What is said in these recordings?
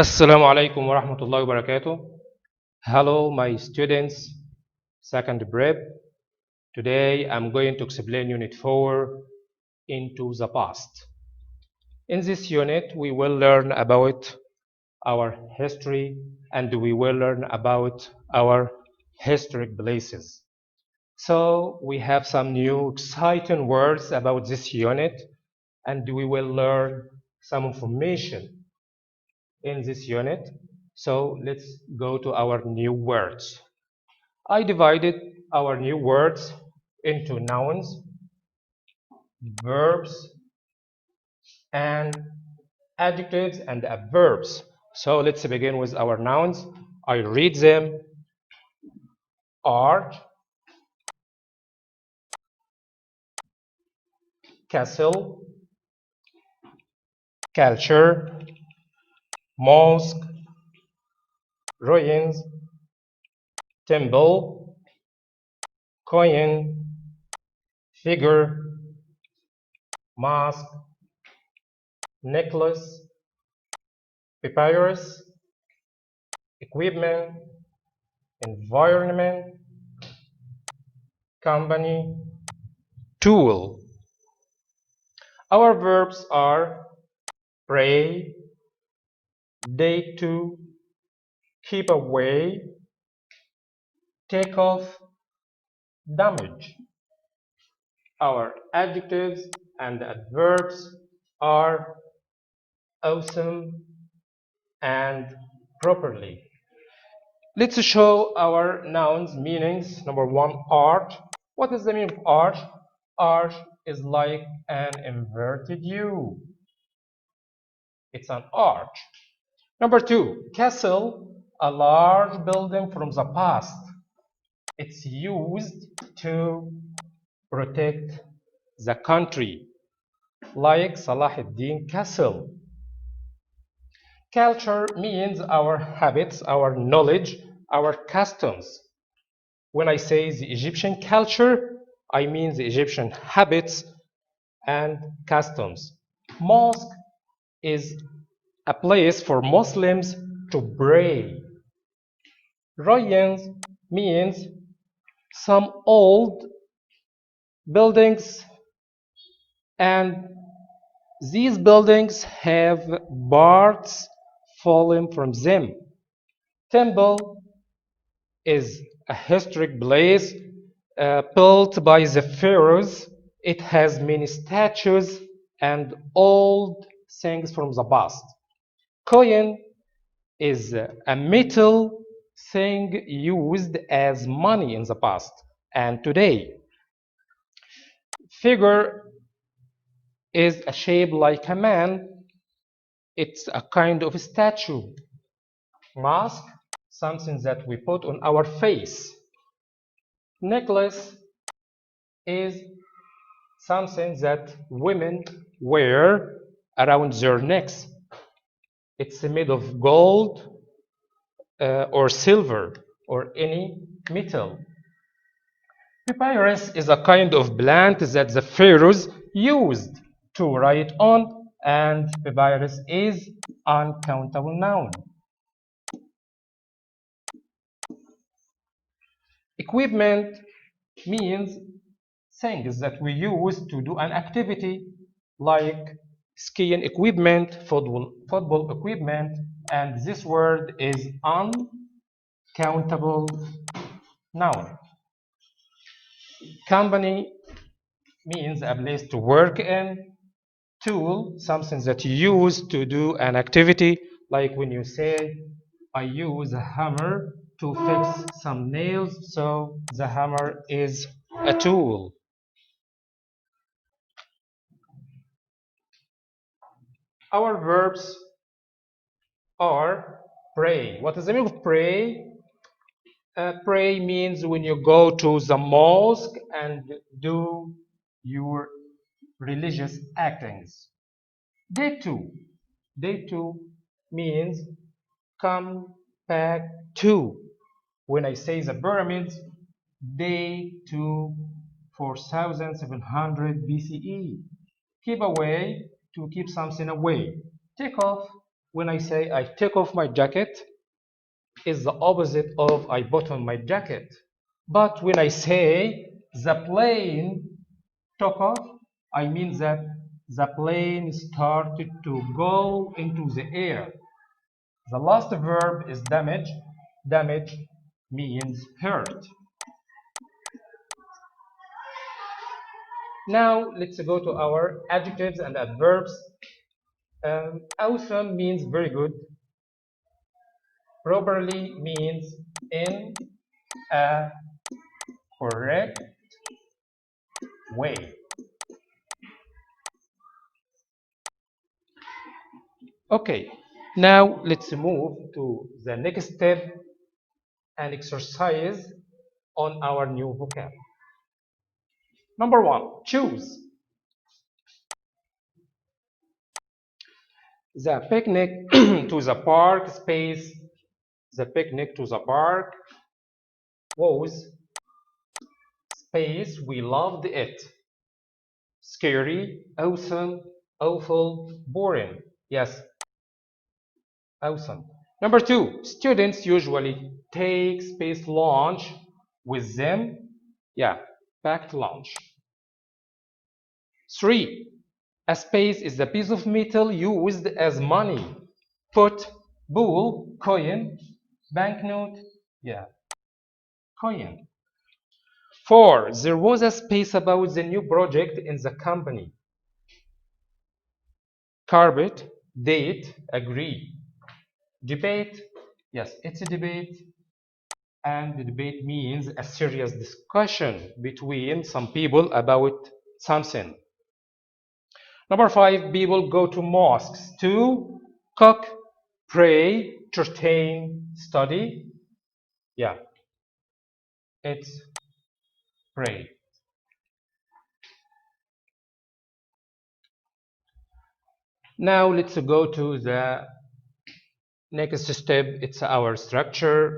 Assalamu alaikum wa rahmatullahi wa barakatuh. Hello, my students, second prep. Today I'm going to explain Unit 4 into the past. In this unit, we will learn about our history and we will learn about our historic places. So we have some new exciting words about this unit and we will learn some information in this unit. So let's go to our new words. I divided our new words into nouns, verbs, and adjectives and adverbs. So let's begin with our nouns. I read them: art, castle, culture, mosque, ruins, temple, coin, figure, mask, necklace, papyrus, equipment, environment, company, tool. Our verbs are pray, date to, keep away, take off, damage. Our adjectives and adverbs are awesome and properly. Let's show our nouns meanings. Number one, art. What is the meaning of art? Art is like an inverted U. It's an arch. Number two, castle, a large building from the past. It's used to protect the country, like Salah ad-Din Castle. Culture means our habits, our knowledge, our customs. When I say the Egyptian culture, I mean the Egyptian habits and customs. Mosque is a place for Muslims to pray. Ruins means some old buildings, and these buildings have parts fallen from them. Temple is a historic place built by the pharaohs. It has many statues and old things from the past. Coin is a metal thing used as money in the past and today. Figure is a shape like a man. It's a kind of statue. Mask, something that we put on our face. Necklace is something that women wear around their necks. It's made of gold or silver or any metal. Papyrus is a kind of plant that the pharaohs used to write on, and papyrus is uncountable noun. Equipment means things that we use to do an activity, like skiing equipment, football equipment, and this word is uncountable noun. Company means a place to work in. Tool, something that you use to do an activity, like when you say, I use a hammer to fix some nails, so the hammer is a tool. Our verbs are pray. What is the meaning of pray? Pray means when you go to the mosque and do your religious actings. Day two. Day two means come back to. When I say the pyramids, day 2, 4700 BCE. Keep away, to keep something away. Take off, when I say I take off my jacket, is the opposite of I put on my jacket. But when I say the plane took off, I mean that the plane started to go into the air. The last verb is damage. Damage means hurt. Now let's go to our adjectives and adverbs. Awesome means very good. Properly means in a correct way. Okay, now let's move to the next step and exercise on our new vocab. Number one, choose. The picnic to the park space. The picnic to the park was space. We loved it. Scary, awesome, awful, boring. Yes, awesome. Number two, students usually take space lunch with them. Yeah, packed lunch. Three, a space is a piece of metal used as money. Put, bull, coin, banknote, yeah, coin. Four, there was a space about the new project in the company. Carpet, date, agree. Debate, yes, it's a debate. And the debate means a serious discussion between some people about something. Number five, people go to mosques to cook, pray, entertain, study. Yeah, it's pray. Now let's go to the next step. It's our structure.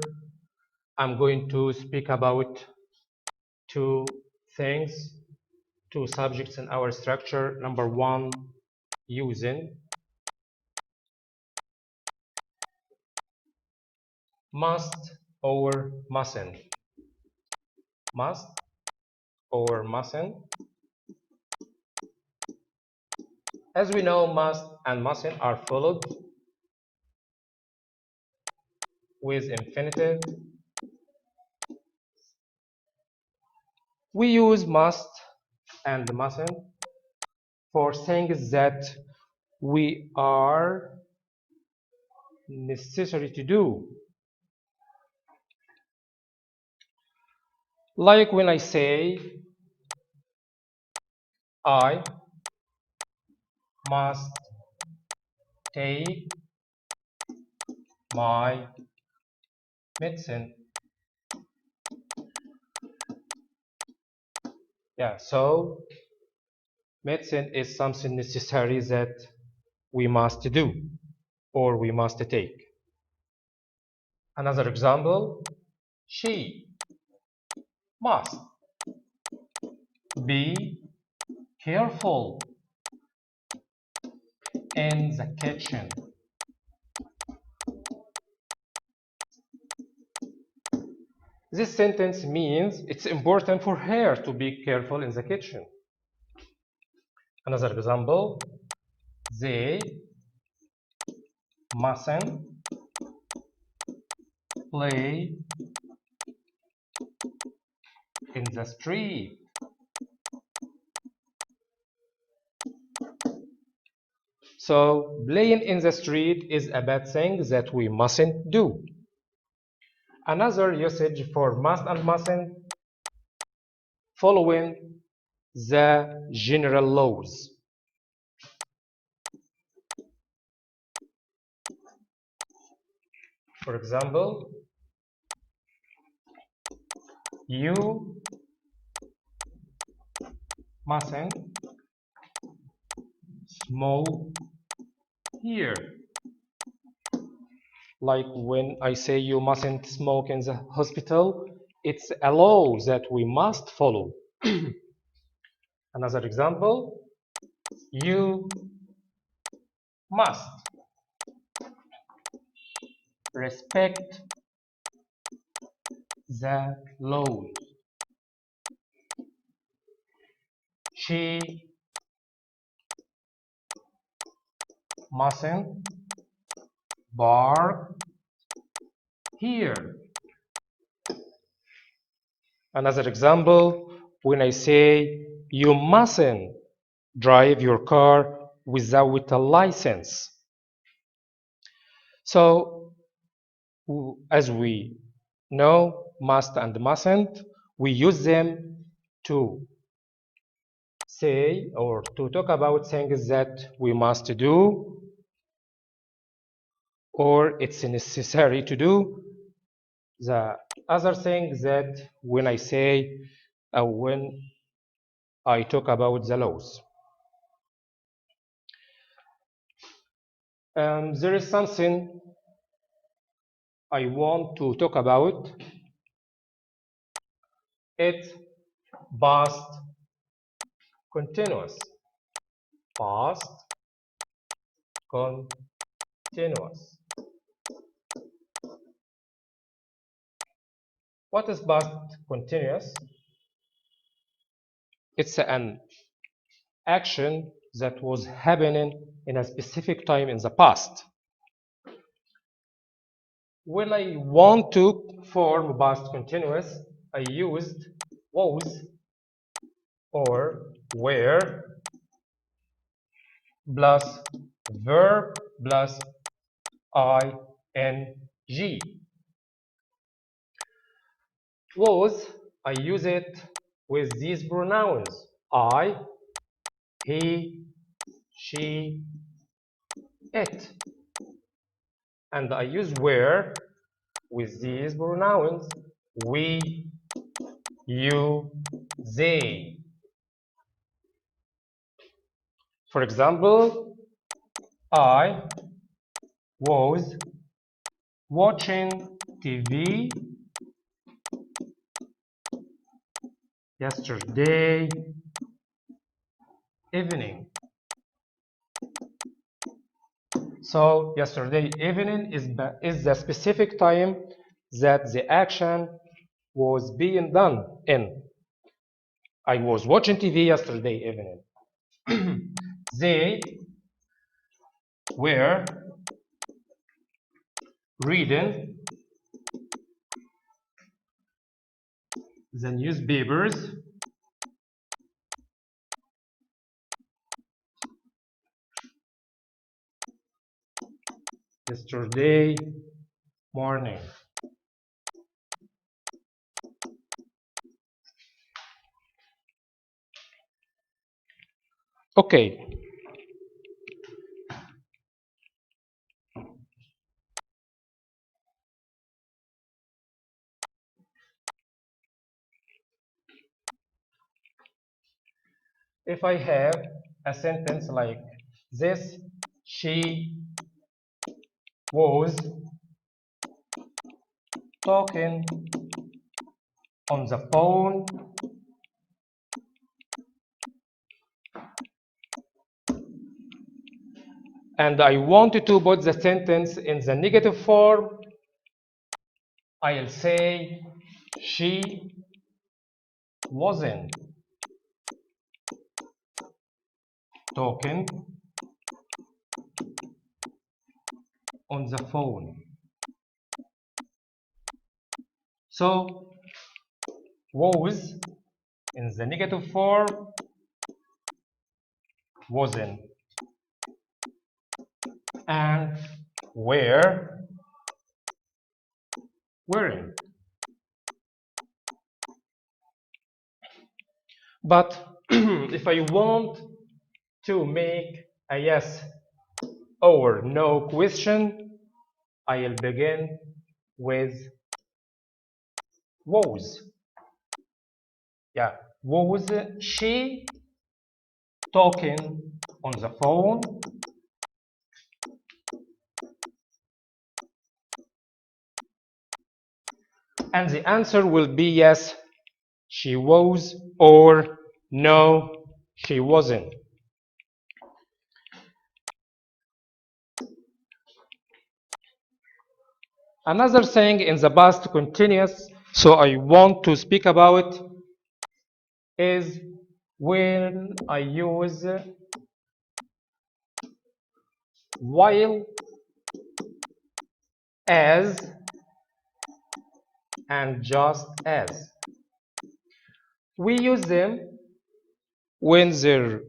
I'm going to speak about two things, two subjects in our structure. Number one, using. Must or mustn't. Must or mustn't. As we know, must and mustn't are followed with infinitive. We use must and mustn't for things that we are necessary to do. Like when I say, I must take my medicine. Yeah, so medicine is something necessary that we must do or we must take. Another example, she must be careful in the kitchen. This sentence means it's important for her to be careful in the kitchen. Another example, they mustn't play in the street. So playing in the street is a bad thing that we mustn't do. Another usage for must and mustn't, following the general laws. For example, you mustn't smoke here. Like when I say you mustn't smoke in the hospital, it's a law that we must follow. Another example, you must respect the laws. She mustn't bark here. Another example, when I say you mustn't drive your car without a license. So, as we know, must and mustn't, we use them to say or to talk about things that we must do or it's necessary to do. The other thing that when I say when I talk about the laws. There is something I want to talk about. It's past continuous. Past continuous. What is past continuous? It's an action that was happening in a specific time in the past. When I want to form past continuous, I used was or were plus verb plus ing. Was, I use it with these pronouns. I, he, she, it. And I use were with these pronouns. We, you, they. For example, I was watching TV yesterday evening. So yesterday evening is the specific time that the action was being done in. I was watching TV yesterday evening. They were reading the newspapers yesterday morning. Okay. If I have a sentence like this, she was talking on the phone and I wanted to put the sentence in the negative form, I'll say she wasn't talking on the phone. So was in the negative form, wasn't, and were, weren't. But if I want to make a yes or no question, I'll begin with was. Yeah, was she talking on the phone? And the answer will be yes, she was, or no, she wasn't. Another thing in the past continuous, so I want to speak about is when I use while, as, and just as. We use them when there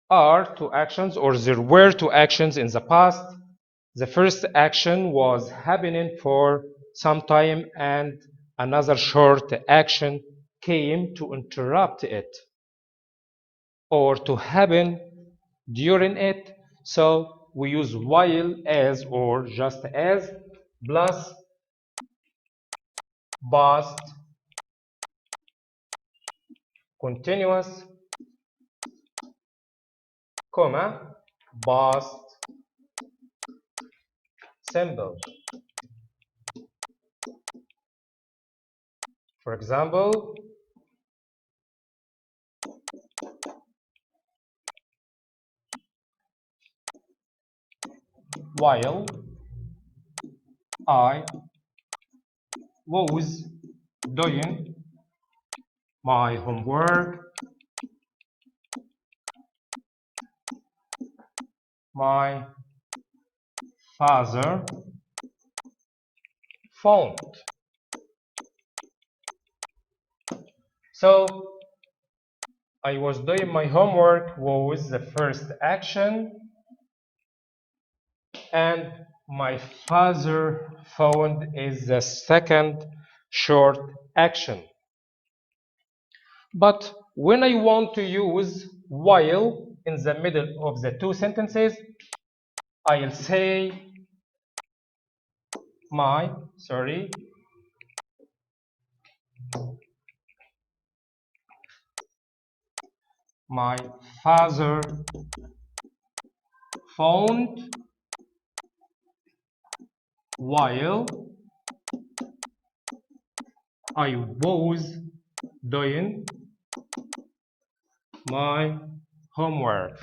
are two actions or there were two actions in the past. The first action was happening for some time and another short action came to interrupt it or to happen during it. So we use while, as, or just as plus past continuous, comma, past simple. For example, while I was doing my homework, my father phoned. So I was doing my homework was the first action and my father phoned is the second short action. But when I want to use while in the middle of the two sentences, I'll say my father phoned while I was doing my homework.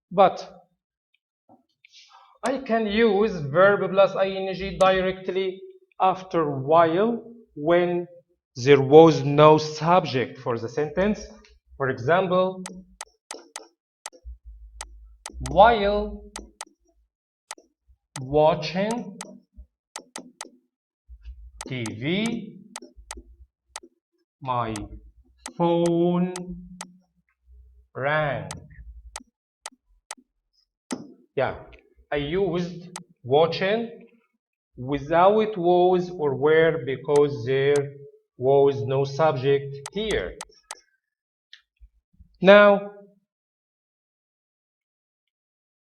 But I can use verb plus ing directly after while when there was no subject for the sentence. For example, while watching TV, my phone rang. Yeah, I used watching without was or were because there was no subject here. Now,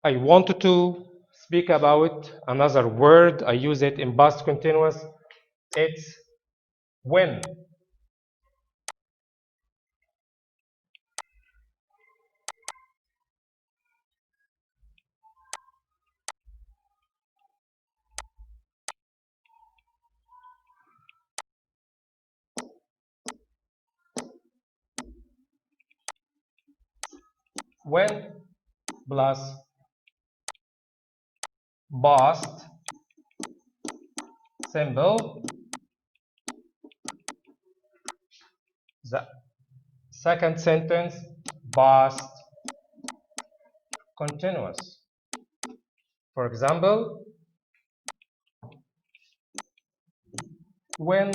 I wanted to speak about another word. I use it in past continuous. It's when. When plus past simple. The second sentence, past continuous. For example, when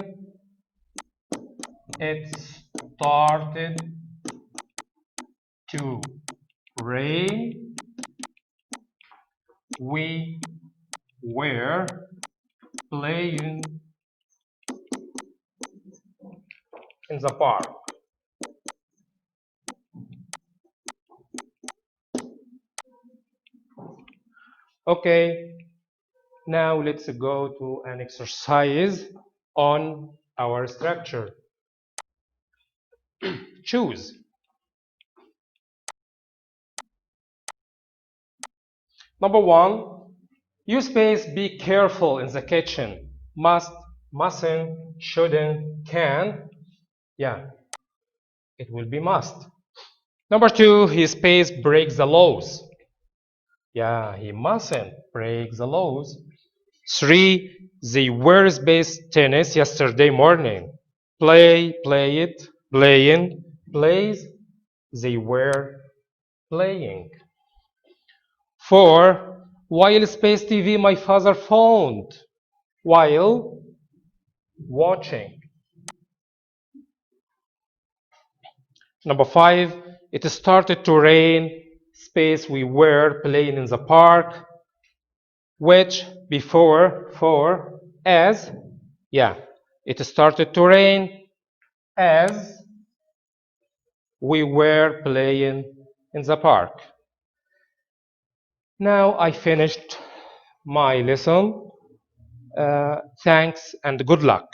it started to rain, we were playing in the park. Okay, now let's go to an exercise on our structure. Choose. Number one, use space, be careful in the kitchen. Must, mustn't, shouldn't, can. Yeah, it will be must. Number two, his space breaks the laws. Yeah, he mustn't break the laws. Three, they were space tennis yesterday morning. Play it, playing, plays, they were playing. Four, while space TV my father phoned while watching. Number five, it started to rain, space we were playing in the park, which before, for, as, yeah, it started to rain as we were playing in the park. Now I finished my lesson. Thanks and good luck.